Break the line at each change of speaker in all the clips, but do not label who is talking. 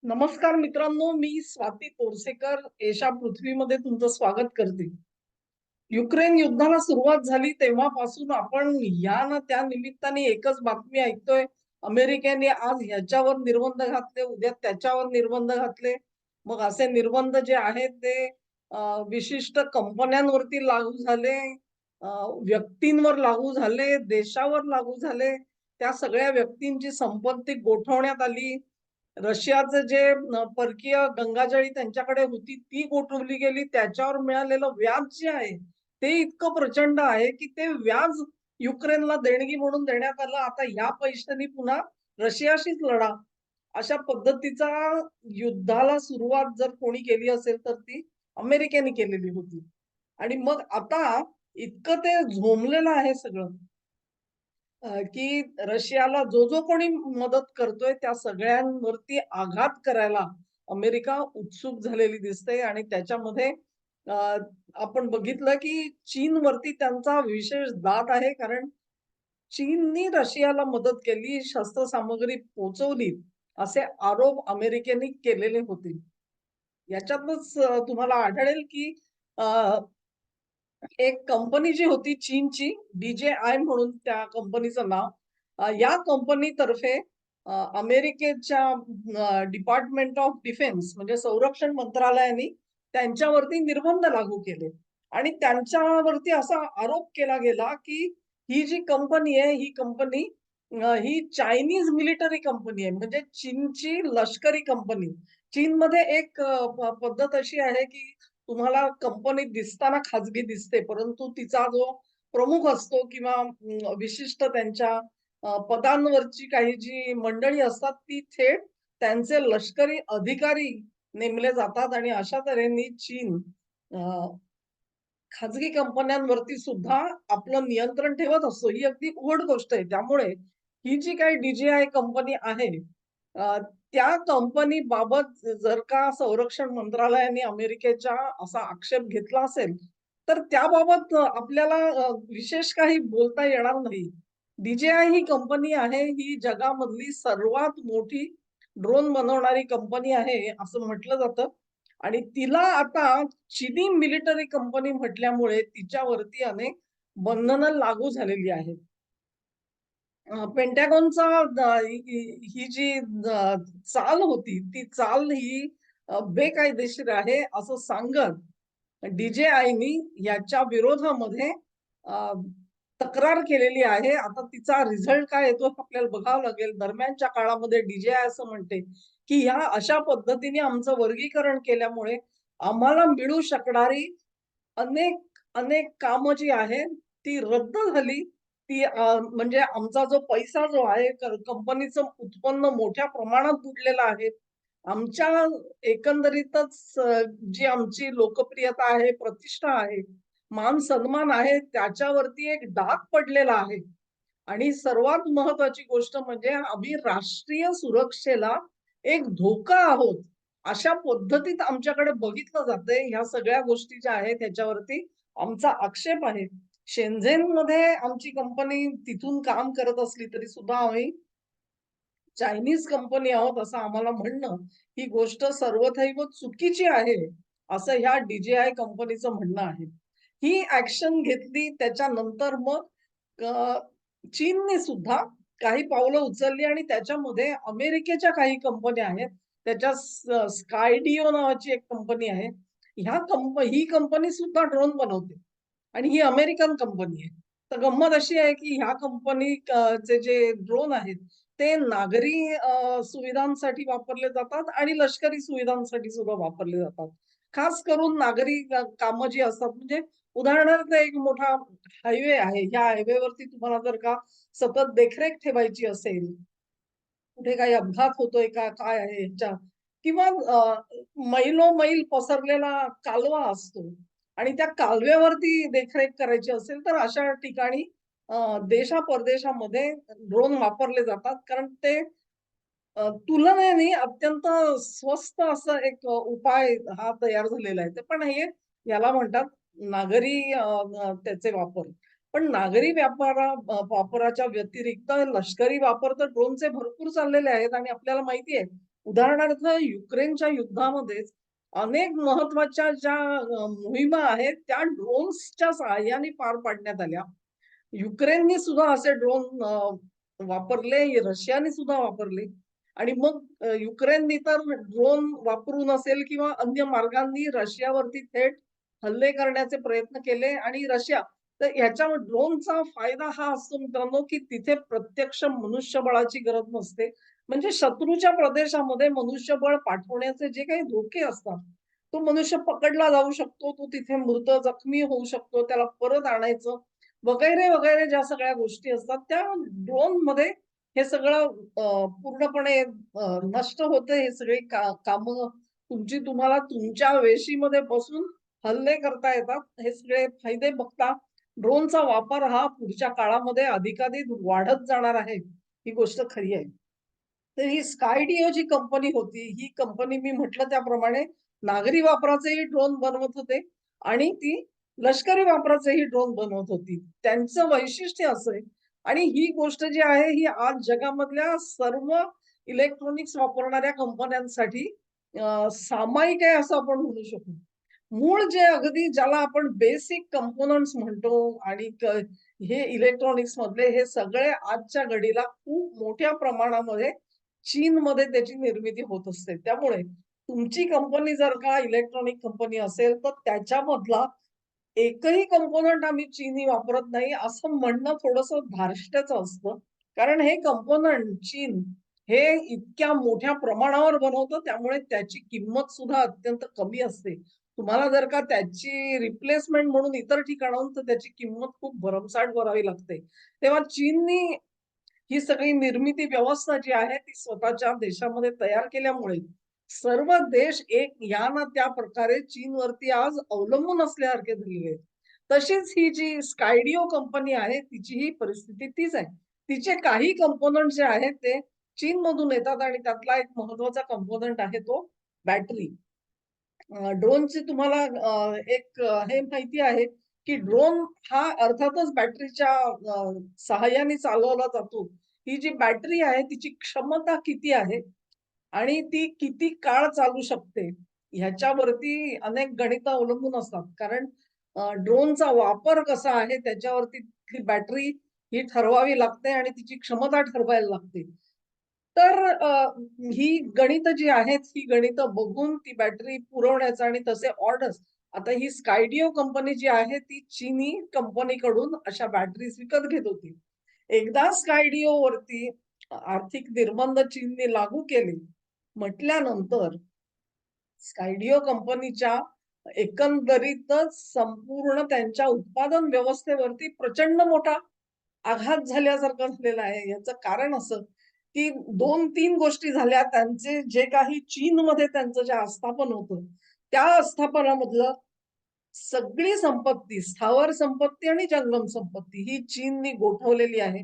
नमस्कार मित्रांनो, मी स्वाती तोरसेकर एशा पृथ्वीमध्ये तुमचं स्वागत करते. युक्रेन युद्धाला सुरुवात झाली तेव्हापासून आपण या ना त्या निमित्ताने एकच बातमी ऐकतोय. अमेरिकेने आज ह्याच्यावर निर्बंध घातले, उद्या त्याच्यावर निर्बंध घातले. मग असे निर्बंध जे आहेत ते विशिष्ट कंपन्यांवरती लागू झाले, अ, व्यक्तींवर लागू झाले, देशावर लागू झाले. त्या सगळ्या व्यक्तींची संपत्ती गोठवण्यात आली. रशियाचं जे परकीय गंगाजळी त्यांच्याकडे होती ती गोठवली गेली. त्याच्यावर मिळालेलं व्याज जे आहे ते इतकं प्रचंड आहे, की ते व्याज युक्रेनला देणगी म्हणून देण्यात आलं. आता ह्या पैशांनी पुन्हा रशियाशीच लढा. अशा पद्धतीचा युद्धाला सुरुवात जर कोणी केली असेल तर ती अमेरिकेने केलेली होती. आणि मग आता इतकं ते झोंबलेलं आहे सगळं, की रशियाला जो कोणी मदत करतोय त्या सगळ्यांवरती आघात करायला अमेरिका उत्सुक झालेली दिसते आणि त्याच्यामध्ये अ, आपण बघितलं की चीनवरती त्यांचा विशेष दात आहे. कारण चीननी रशियाला मदत केली, शस्त्रसामग्री पोहोचवली, असे आरोप अमेरिकेने केलेले होते. याच्यातच तुम्हाला आढळेल की एक कंपनी जी होती चीनची, DJI म्हणून त्या कंपनीचं नाव. या कंपनीतर्फे अमेरिकेच्या डिपार्टमेंट ऑफ डिफेन्स म्हणजे संरक्षण मंत्रालयाने त्यांच्यावरती निर्बंध लागू केले आणि त्यांच्यावरती असा आरोप केला गेला, की ही जी कंपनी आहे, ही कंपनी ही चायनीज मिलिटरी कंपनी आहे. म्हणजे चीनची लष्करी कंपनी. चीनमध्ये एक पद्धत अशी आहे, की तुम्हाला कंपनी दिसताना खाजगी दिसते, परंतु तिचा जो प्रमुख असतो किंवा विशिष्ट त्यांच्या पदांवरची काही जी मंडळी असतात, ती थेट त्यांचे लष्करी अधिकारी नेमले जातात आणि अशा तऱ्हेने चीन अ, खाजगी कंपन्यांवरती सुद्धा आपलं नियंत्रण ठेवत असतो. ही अगदी उघड गोष्ट आहे. त्यामुळे ही जी काही DJI कंपनी आहे, अ, त्या कंपनीबाबत जर का संरक्षण मंत्रालयाने अमेरिकेच्या असा आक्षेप घेतला असेल, तर त्याबाबत आपल्याला विशेष काही बोलता येणार नाही. DJI ही कंपनी आहे, ही जगामधली सर्वात मोठी ड्रोन बनवणारी कंपनी आहे, असं म्हटलं जातं. आणि तिला आता चिनी मिलिटरी कंपनी म्हटल्यामुळे तिच्यावरती अनेक बंधनं लागू झालेली आहेत. पेंटागॉनचा ही जी चाल होती, ती चाल ही बेकायदेशीर आहे असं सांगत DJIनी याच्या विरोधामध्ये अ, तक्रार केलेली आहे. आता तिचा रिझल्ट काय येतो आपल्याला बघावं लागेल. दरम्यानच्या काळामध्ये DJI असं म्हणते, की ह्या अशा पद्धतीने आमचं वर्गीकरण केल्यामुळे आम्हाला मिळू शकणारी अनेक, अनेक कामं जी आहेत ती रद्द झाली. ती म्हणजे आमचा जो पैसा जो आहे कंपनीचं उत्पन्न मोठ्या प्रमाणात बुडलेलं आहे. आमच्या एकंदरीतच जी आमची लोकप्रियता आहे, प्रतिष्ठा आहे, मान-सन्मान आहे, त्याच्यावरती एक डाग पडलेला आहे. आणि सर्वात महत्वाची गोष्ट म्हणजे आम्ही राष्ट्रीय सुरक्षेला एक धोका आहोत. अशा पद्धतीत आमच्याकडे बघितलं जातंय. ह्या सगळ्या गोष्टी ज्या आहेत त्याच्यावरती आमचा आक्षेप आहे. शेंझेनमध्ये आमची कंपनी तिथून काम करत असली तरी सुद्धा आम्ही चायनीज कंपनी आहोत असं आम्हाला म्हणणं, ही गोष्ट सर्वथैव चुकीची आहे, असं ह्या DJI कंपनीचं म्हणणं आहे. ही ॲक्शन घेतली त्याच्यानंतर मग चीनने सुद्धा काही पावलं उचलली आणि त्याच्यामध्ये अमेरिकेच्या काही कंपन्या आहेत. त्याच्यात Skydio नावाची एक कंपनी आहे. ही कंपनी सुद्धा ड्रोन बनवते आणि ही अमेरिकन कंपनी आहे. तर गंमत अशी आहे, की ह्या कंपनी चे जे ड्रोन आहेत, ते नागरी सुविधांसाठी वापरले जातात आणि लष्करी सुविधांसाठी सुद्धा वापरले जातात. खास करून नागरी कामं जी असतात म्हणजे उदाहरणार्थ एक मोठा हायवे आहे. ह्या हायवेवरती तुम्हाला जर का सतत देखरेख ठेवायची असेल, कुठे काही अपघात होतोय का? काय आहे ह्याच्या किंवा मैलोमैल पसरलेला कालवा असतो आणि त्या कालव्यावरती देखरेख करायची असेल, तर अशा ठिकाणी देशा-परदेशामध्ये ड्रोन वापरले जातात. कारण ते तुलनेने अत्यंत स्वस्त असं एक उपाय हा तयार झालेला आहे. ते पण हे याला म्हणतात नागरी त्याचे वापर. पण नागरी वापराच्या व्यतिरिक्त लष्करी वापर तर ड्रोनचे भरपूर चाललेले आहेत आणि आपल्याला माहिती आहे. उदाहरणार्थ युक्रेनच्या युद्धामध्येच अनेक महत्वाच्या ज्या मोहिमा आहेत त्या ड्रोन्सच्या सहाय्याने पार पाडण्यात आल्या. युक्रेनने सुद्धा असे ड्रोन वापरले, रशियाने सुद्धा वापरले आणि मग युक्रेननी तर ड्रोन वापरून असेल किंवा अन्य मार्गांनी रशियावरती थेट हल्ले करण्याचे प्रयत्न केले आणि रशिया तर ह्याच्या ड्रोनचा फायदा हा असतो मित्रांनो, की तिथे प्रत्यक्ष मनुष्यबळाची गरज नसते. म्हणजे शत्रूच्या प्रदेशामध्ये मनुष्यबळ पाठवण्याचे जे काही धोके असतात, तो मनुष्य पकडला जाऊ शकतो, तो तिथे मृत, जखमी होऊ शकतो, त्याला परत आणायचं वगैरे, वगैरे ज्या सगळ्या गोष्टी असतात, त्या ड्रोनमध्ये हे सगळं पूर्णपणे नष्ट होतं. हे सगळी कामं तुमची तुम्हाला तुमच्या वेशीमध्ये बसून हल्ले करता येतात. हे सगळे फायदे बघता ड्रोनचा वापर हा पुढच्या काळामध्ये अधिकाधिक वाढत जाणार आहे. ही गोष्ट खरी आहे. तर ही स्कायडिओ जी कंपनी होती, ही कंपनी मी म्हटलं त्याप्रमाणे नागरी वापराचेही ड्रोन बनवत होते आणि ती लष्करी वापराचेही ड्रोन बनवत होती. त्यांचं वैशिष्ट्य असं आहे आणि ही गोष्ट जी आहे, ही आज जगामधल्या सर्व इलेक्ट्रॉनिक्स वापरणाऱ्या कंपन्यांसाठी सामायिक आहे असं आपण म्हणू शकू. मूळ जे अगदी ज्याला आपण बेसिक कंपोनंट्स म्हणतो आणि हे इलेक्ट्रॉनिक्स मधले हे सगळे आजच्या घडीला खूप मोठ्या प्रमाणामध्ये चीनमध्ये त्याची निर्मिती होत असते. त्यामुळे तुमची कंपनी जर का इलेक्ट्रॉनिक कंपनी असेल, तर त्याच्यामधला एकही कंपोनंट आम्ही चीनी वापरत नाही, असं म्हणणं थोडंसं धार्ष्ट्याचं असतं. कारण हे कंपोनंट चीन हे इतक्या मोठ्या प्रमाणावर बनवतं, त्यामुळे त्याची किंमत सुद्धा अत्यंत कमी असते. तुम्हाला जर का त्याची रिप्लेसमेंट म्हणून इतर ठिकाणाहून तर त्याची किंमत खूप भरमसाठ भरावी लागते. तेव्हा चीननी ही सगळी निर्मिती व्यवस्था जी आहे ती स्वतःच्या देशामध्ये तयार केल्यामुळे सर्व देश एक या ना त्या प्रकारे चीनवरती आज अवलंबून असल्यासारखे झालेले आहेत. तशीच ही जी स्कायडिओ कंपनी आहे तिची ही परिस्थिती तीच आहे. तिचे काही कंपोनंट जे आहेत ते चीनमधून येतात आणि त्यातला एक महत्वाचा कंपोनंट आहे तो बॅटरी. ड्रोनची तुम्हाला हे माहिती आहे, की ड्रोन हा अर्थातच बॅटरीच्या सहाय्याने चालवला जातो. ही जी बॅटरी आहे तिची क्षमता किती आहे आणि ती किती काळ चालू शकते, ह्याच्यावरती अनेक गणितं अवलंबून असतात. कारण ड्रोनचा वापर कसा आहे त्याच्यावरती ती बॅटरी ही ठरवावी लागते आणि तिची क्षमता ठरवायला लागते. तर ही गणितं जी आहेत, ही गणितं बघून ती बॅटरी पुरवण्याचा आणि तसे ऑर्डर्स आता ही स्कायडिओ कंपनी जी आहे, ती चीनी कंपनीकडून अशा बॅटरीज विकत घेत होती. एकदा स्कायडिओवरती आर्थिक निर्बंध चीनने लागू केले, म्हटल्यानंतर स्कायडिओ कंपनीच्या एकंदरीतच संपूर्ण त्यांच्या उत्पादन व्यवस्थेवरती प्रचंड मोठा आघात झाल्यासारखं झालेलं आहे. याचं कारण असं, की 2-3 गोष्टी झाल्या. त्यांचे जे काही चीनमध्ये त्यांचं जे आस्थापन होतं, त्या आस्थापनामधलं सगळी संपत्ती, स्थावर संपत्ती आणि जंगम संपत्ती ही चीननी गोठवलेली आहे.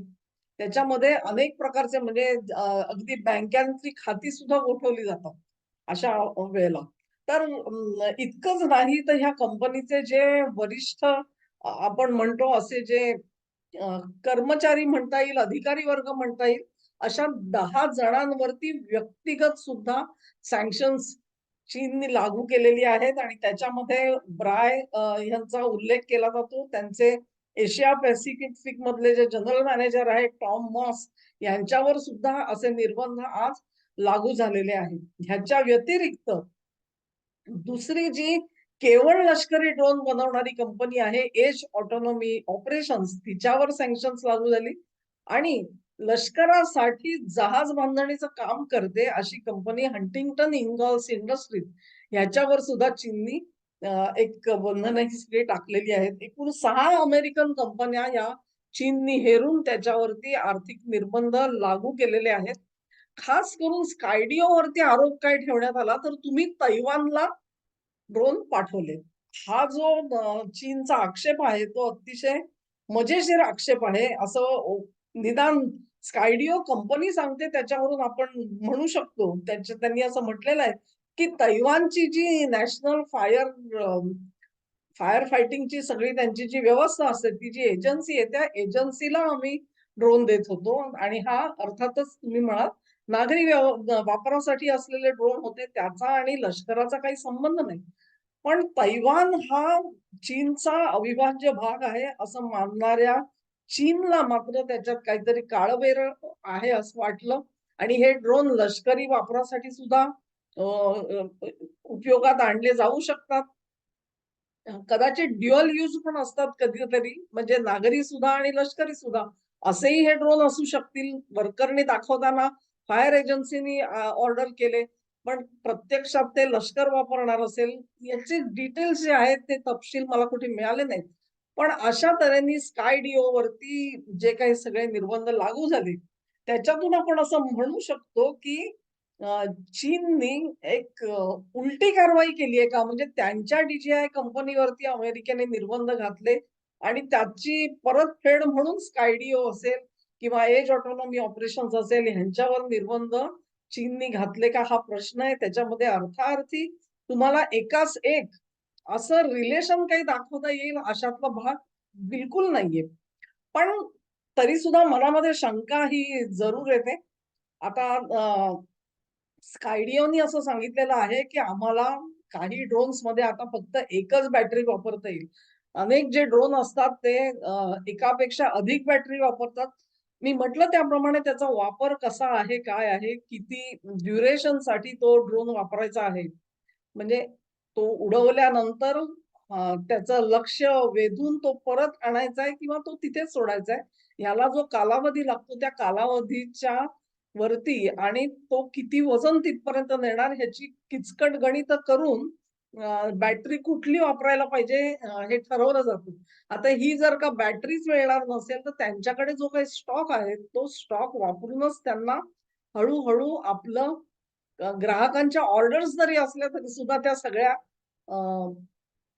त्याच्यामध्ये अनेक प्रकारचे म्हणजे अगदी बँकांची खाती सुद्धा गोठवली जातात, अशा वेळेला. तर इतकंच नाही तर ह्या कंपनीचे जे वरिष्ठ आपण म्हणतो असे जे कर्मचारी म्हणता येईल, अधिकारी वर्ग म्हणता येईल, अशा 10 जणांवरती व्यक्तिगत सुद्धा सँक्शन्स चीनने लागू केलेली आहेत आणि त्याच्यामध्ये ब्राय यांचा उल्लेख केला जातो. त्यांचे एशिया पॅसिफिक मधले जे जनरल मॅनेजर आहेत टॉम मॉस यांच्यावर सुद्धा असे निर्बंध आज लागू झालेले आहेत. ह्याच्या व्यतिरिक्त दुसरी जी केवळ लष्करी ड्रोन बनवणारी कंपनी आहे एज ऑटोनॉमी ऑपरेशन्स तिच्यावर सँक्शन्स लागू झाली आणि लष्करासाठी जहाज बांधणीचं काम करते अशी कंपनी हंटिंग्टन इंगॉल्स इंडस्ट्रीज ह्याच्यावर सुद्धा चीननी एक बंधनं सगळी टाकलेली आहेत. एकूण 6 अमेरिकन कंपन्या या चीननी हेरून त्याच्यावरती आर्थिक निर्बंध लागू केलेले आहेत. खास करून स्कायडिओवरती आरोप काय ठेवण्यात आला तर तुम्ही तैवानला ड्रोन पाठवले. हा जो चीनचा आक्षेप आहे तो अतिशय मजेशीर आक्षेप आहे. असं निदान स्कायडिओ कंपनी सांगते त्याच्यावरून आपण म्हणू शकतो. त्यांनी असं म्हटलेलं आहे, की तैवानची जी नॅशनल फायर फायटिंगची सगळी त्यांची जी व्यवस्था असते, ती जी एजन्सी आहे, त्या एजन्सीला आम्ही ड्रोन देत होतो आणि हा अर्थातच तुम्ही म्हणाल नागरी वापरासाठी असलेले ड्रोन होते, त्याचा आणि लष्कराचा काही संबंध नाही. पण तैवान हा चीनचा अविभाज्य भाग आहे असं मानणाऱ्या चीनला मात्र त्याच्यात काहीतरी काळबेर आहे असं वाटलं आणि हे ड्रोन लष्करी वापरासाठी सुद्धा अ, अ, उपयोगात आणले जाऊ शकतात. कदाचित ड्युअल यूज पण असतात कधीतरी, म्हणजे नागरी सुद्धा आणि लष्करी सुद्धा. असेही हे ड्रोन असू शकतील. वर्करने दाखवताना फायर एजन्सीनी ऑर्डर केले, पण प्रत्यक्षात ते लष्कर वापरणार असेल, याचे डिटेल्स जे आहेत ते तपशील मला कुठे मिळाले नाहीत. पण अशा तऱ्हेने स्काय वरती जे काही सगळे निर्बंध लागू झाले, त्याच्यातून आपण असं म्हणू शकतो, की चीननी एक उलटी कारवाई केली आहे का? म्हणजे त्यांच्या DJI कंपनीवरती अमेरिकेने निर्बंध घातले आणि त्याची परतफेड म्हणून स्कायडिओ असेल किंवा एज ऑटोनॉमी ऑपरेशन्स असेल ह्यांच्यावर निर्बंध चीननी घातले का हा प्रश्न आहे. त्याच्यामध्ये अर्थाअर्थी तुम्हाला एकास एक असं रिलेशन काही दाखवता येईल अशातला भाग बिलकुल नाहीये. पण तरी सुद्धा मनामध्ये शंका ही जरूर येते. आता स्कायडिओनी असं सांगितलेलं आहे, की आम्हाला काही ड्रोन्समध्ये आता फक्त एकच बॅटरी वापरता येईल. अनेक जे ड्रोन असतात ते एकापेक्षा अधिक बॅटरी वापरतात. मी म्हटलं त्याप्रमाणे त्याचा वापर कसा आहे, काय आहे, किती ड्युरेशनसाठी तो ड्रोन वापरायचा आहे. म्हणजे तो उडवल्यानंतर त्याचं लक्ष वेधून तो परत आणायचा आहे किंवा तो तिथेच सोडायचा आहे. ह्याला जो कालावधी लागतो त्या कालावधीच्या वरती आणि तो किती वजन तिथपर्यंत नेणार ह्याची किचकट गणितं करून बॅटरी कुठली वापरायला पाहिजे हे ठरवलं जातं. आता ही जर का बॅटरीच मिळणार नसेल, तर त्यांच्याकडे जो काही स्टॉक आहे, तो स्टॉक वापरूनच त्यांना हळू आपलं ग्राहकांच्या ऑर्डर्स जरी असल्या तरी सुद्धा त्या सगळ्या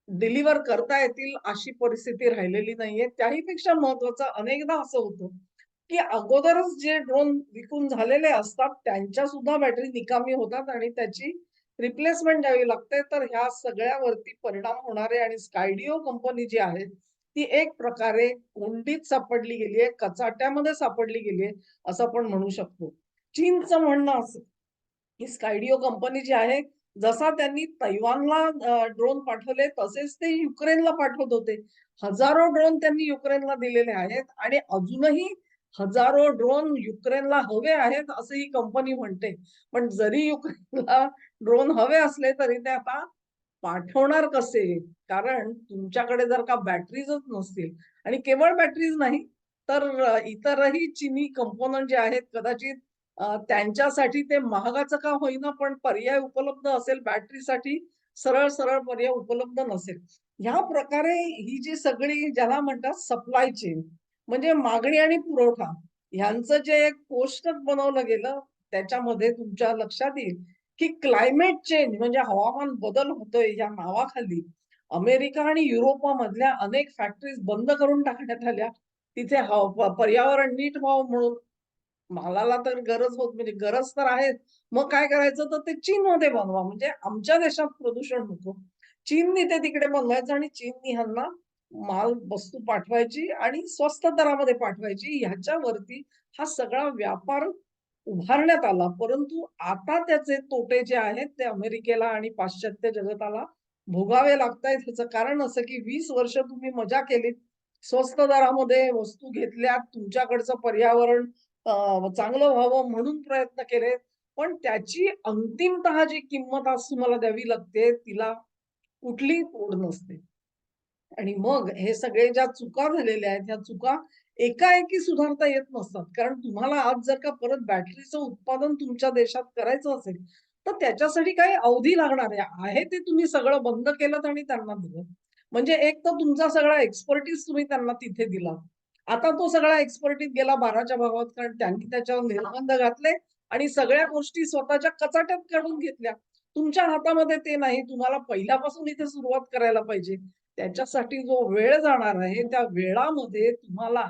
डिलिव्हर करता येतील अशी परिस्थिती राहिलेली नाहीये. त्याहीपेक्षा महत्वाचं अनेकदा असं होतं, की अगोदरच जे ड्रोन विकून झालेले असतात, त्यांच्या सुद्धा बॅटरी निकामी होतात आणि त्याची रिप्लेसमेंट द्यावी लागते. तर ह्या सगळ्यावरती परिणाम होणारे आणि स्कायडिओ कंपनी जी आहे, ती एक प्रकारे कोंडीत सापडली गेली आहे, कचाट्यामध्ये सापडली गेली आहे, असं आपण म्हणू शकतो. चीनचं म्हणणं असं ही स्कायडिओ कंपनी जी आहे, जसा त्यांनी तैवानला ड्रोन पाठवले, तसेच ते युक्रेनला पाठवत होते. हजारो ड्रोन त्यांनी युक्रेनला दिलेले आहेत आणि अजूनही हजारो ड्रोन युक्रेनला हवे आहेत, असं ही कंपनी म्हणते. पण जरी युक्रेनला ड्रोन हवे असले, तरी ते आता पाठवणार कसे? कारण तुमच्याकडे जर का बॅटरीजच नसतील आणि केवळ बॅटरीज नाही, तर इतरही चिनी कंपोनंट जे आहेत कदाचित त्यांच्यासाठी ते महागाचं का होईना, पण पर्याय उपलब्ध असेल बॅटरीसाठी, सरळ-सरळ पर्याय उपलब्ध नसेल. ह्या प्रकारे ही जी सगळी ज्याला म्हणतात सप्लाय चेन म्हणजे मागणी आणि पुरवठा ह्यांचं जे एक कोष्टक बनवलं गेलं, त्याच्यामध्ये तुमच्या लक्षात येईल, की क्लायमेट चेंज म्हणजे हवामान बदल होतोय या नावाखाली अमेरिका आणि युरोपामधल्या अनेक फॅक्टरीज बंद करून टाकण्यात आल्या. तिथे पर्यावरण नीट व्हावं म्हणून. मालाला तर गरज होत म्हणजे गरज तर आहेच. मग काय करायचं तर ते चीनमध्ये बनवा म्हणजे आमच्या देशात प्रदूषण नको. चीननी ते तिकडे बनवायचं आणि चीननी ह्यांना माल वस्तू पाठवायची आणि स्वस्त दरामध्ये पाठवायची. ह्याच्यावरती हा सगळा व्यापार उभारण्यात आला. परंतु आता त्याचे तोटे जे आहेत ते अमेरिकेला आणि पाश्चात्य जगताला भोगावे लागतायत. ह्याचं कारण असं की 20 वर्ष तुम्ही मजा केलीत. स्वस्त दरामध्ये वस्तू घेतल्यात. तुमच्याकडचं पर्यावरण चांगलं व्हावं म्हणून प्रयत्न केले. पण त्याची अंतिमतः जी किंमत आज तुम्हाला द्यावी लागते, तिला कुठलीही तोड नसते. आणि मग हे सगळे ज्या चुका झालेल्या आहेत, ह्या चुका एकाएकी सुधारता येत नसतात. कारण तुम्हाला आज जर का परत बॅटरीचं उत्पादन तुमच्या देशात करायचं असेल, तर त्याच्यासाठी काही अवधी लागणार आहे. आहे ते तुम्ही सगळं बंद केलत आणि त्यांना दिलं. म्हणजे एक तर तुमचा सगळा एक्सपर्टीज तुम्ही त्यांना तिथे दिला. आता तो सगळा एक्सपर्टीज गेला 12च्या भावात कारण त्यांनी त्याच्यावर निर्बंध घातले आणि सगळ्या गोष्टी स्वतःच्या कचाट्यात काढून घेतल्या. तुमच्या हातामध्ये ते नाही. तुम्हाला पहिल्यापासून इथे सुरुवात करायला पाहिजे. त्याच्यासाठी जो वेळ जाणार आहे, त्या वेळामध्ये तुम्हाला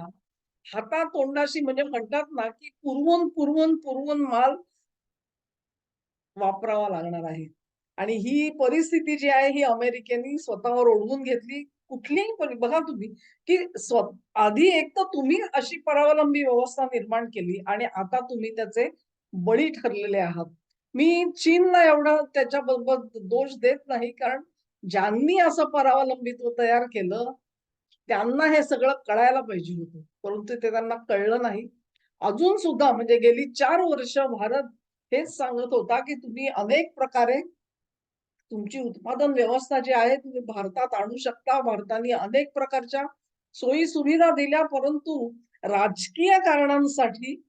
हातातोंडाशी म्हणजे म्हणतात ना, की पुरवून माल वापरावा लागणार आहे. आणि ही परिस्थिती जी आहे, ही अमेरिकेने स्वतःवर ओढवून घेतली. कुठलीही बघा तुम्ही, की आधी एक तर तुम्ही अशी परावलंबी व्यवस्था निर्माण केली आणि आता तुम्ही त्याचे बळी ठरलेले आहात. मी चीनला एवढा त्याच्याबरोबर दोष देत नाही, कारण ज्यांनी असं परावलंबित्व तयार केलं, त्यांना हे सगळं कळायला पाहिजे होतं. परंतु ते त्यांना कळलं नाही. अजून सुद्धा म्हणजे गेली 4 वर्ष भारत हेच सांगत होता, की तुम्ही अनेक प्रकारे तुमची उत्पादन व्यवस्था जी आहे तुम्ही भारतात आणू शकता. भारताने अनेक प्रकारच्या सोयी-सुविधा दिल्या, परंतु राजकीय कारणांसाठी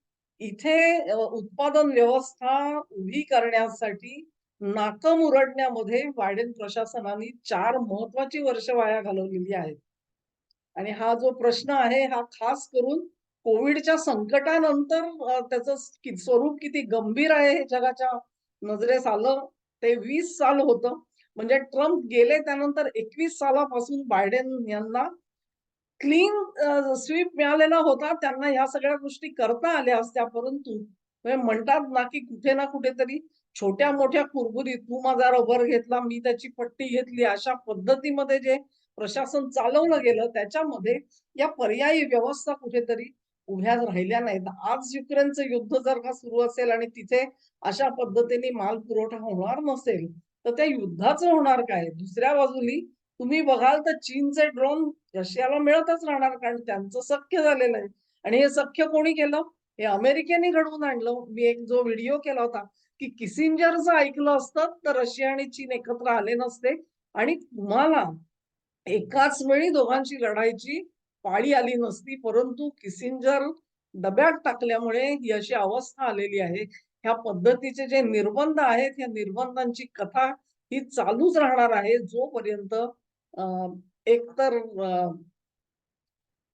इथे उत्पादन व्यवस्था उभी करण्यासाठी नाकं मुरडण्यामध्ये बायडेन प्रशासनाने 4 महत्वाची वर्ष वाया घालवलेली आहेत. आणि हा जो प्रश्न आहे, हा खास करून कोविडच्या संकटानंतर त्याचं स्वरूप किती गंभीर आहे हे जगाच्या नजरेस आलं. ते 20 साल होतं. म्हणजे ट्रम्प गेले त्यानंतर 21 सालापासून बायडेन यांना क्लीन स्वीप मिळालेला होता. त्यांना ह्या सगळ्या गोष्टी करता आल्या असत्या, परंतु म्हणजे म्हणतात ना, की कुठे ना कुठेतरी छोट्या-मोठ्या कुरबुरी, तू माझा रबर घेतला, मी त्याची पट्टी घेतली, अशा पद्धतीमध्ये जे प्रशासन चालवलं गेलं, त्याच्यामध्ये या पर्यायी व्यवस्था कुठेतरी उभ्या राहिल्या नाहीत. आज युक्रेनचं युद्ध जर का सुरू असेल आणि तिथे अशा पद्धतीने माल पुरवठा होणार नसेल, तर त्या युद्धाचं होणार काय? दुसऱ्या बाजूनी तुम्ही बघाल तर चीनचे ड्रोन रशियाला मिळतच राहणार, कारण त्यांचं सख्य झालेलं आहे. आणि हे सख्य कोणी केलं? हे अमेरिकेने घडवून आणलं. मी एक जो व्हिडिओ केला होता, की किसिंजरचं ऐकलं असतं तर रशिया आणि चीन एकत्र आले नसते आणि तुम्हाला एकाच वेळी दोघांची लढायची पाळी आली नसती. परंतु किसिंजर डब्यात टाकल्यामुळे ही अशी अवस्था आलेली आहे. ह्या पद्धतीचे जे निर्बंध आहेत, ह्या निर्बंधांची कथा ही चालूच राहणार आहे जोपर्यंत एकतर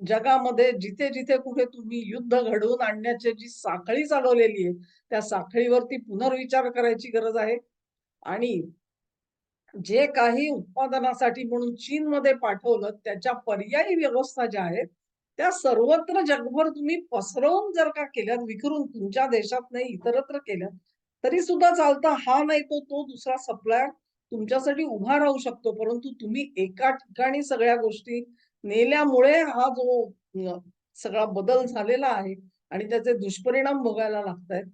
जगामध्ये जिथे-जिथे कुठे तुम्ही युद्ध घडवून आणण्याची जी साखळी चालवलेली आहे, त्या साखळीवरती पुनर्विचार करायची गरज आहे. आणि जे काही उत्पादनासाठी म्हणून चीनमध्ये पाठवलं, त्याच्या पर्यायी व्यवस्था ज्या आहेत, त्या सर्वत्र जगभर तुम्ही पसरवून जर का केल्यात, विखरून तुमच्या देशात नाही इतरत्र केल्यात, तरी सुद्धा चालतं. हा नाही तो दुसरा सप्लायर तुमच्यासाठी उभा राहू शकतो. परंतु तुम्ही एका ठिकाणी सगळ्या गोष्टी नेल्यामुळे हा जो सगळा बदल झालेला आहे आणि त्याचे दुष्परिणाम भोगायला लागतायत.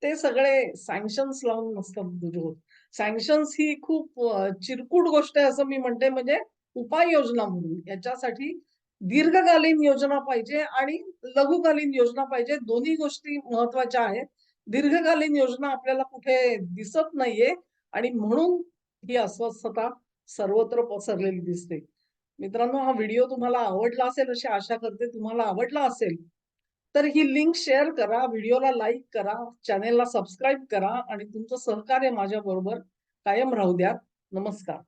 ते सगळे सँक्शन्स लावून नसतात दूर होत. सँक्शन्स ही खूप चिरकुट गोष्ट आहे असं मी म्हणते, म्हणजे उपाययोजना म्हणून. याच्यासाठी दीर्घकालीन योजना पाहिजे आणि लघुकालीन योजना पाहिजे. दोन्ही गोष्टी महत्त्वाच्या आहेत. दीर्घकालीन योजना आपल्याला कुठे दिसत नाहीये आणि म्हणून ही अस्वस्थता सर्वत्र पसरलेली दिसते. मित्रांनो, हा व्हिडिओ तुम्हाला आवडला असेल अशी आशा करते. तुम्हाला आवडला असेल तर ही लिंक शेअर करा, व्हिडिओला लाईक करा, चॅनेलला सबस्क्राईब करा आणि तुमचं सहकार्य माझ्याबरोबर कायम राहू द्या. नमस्कार.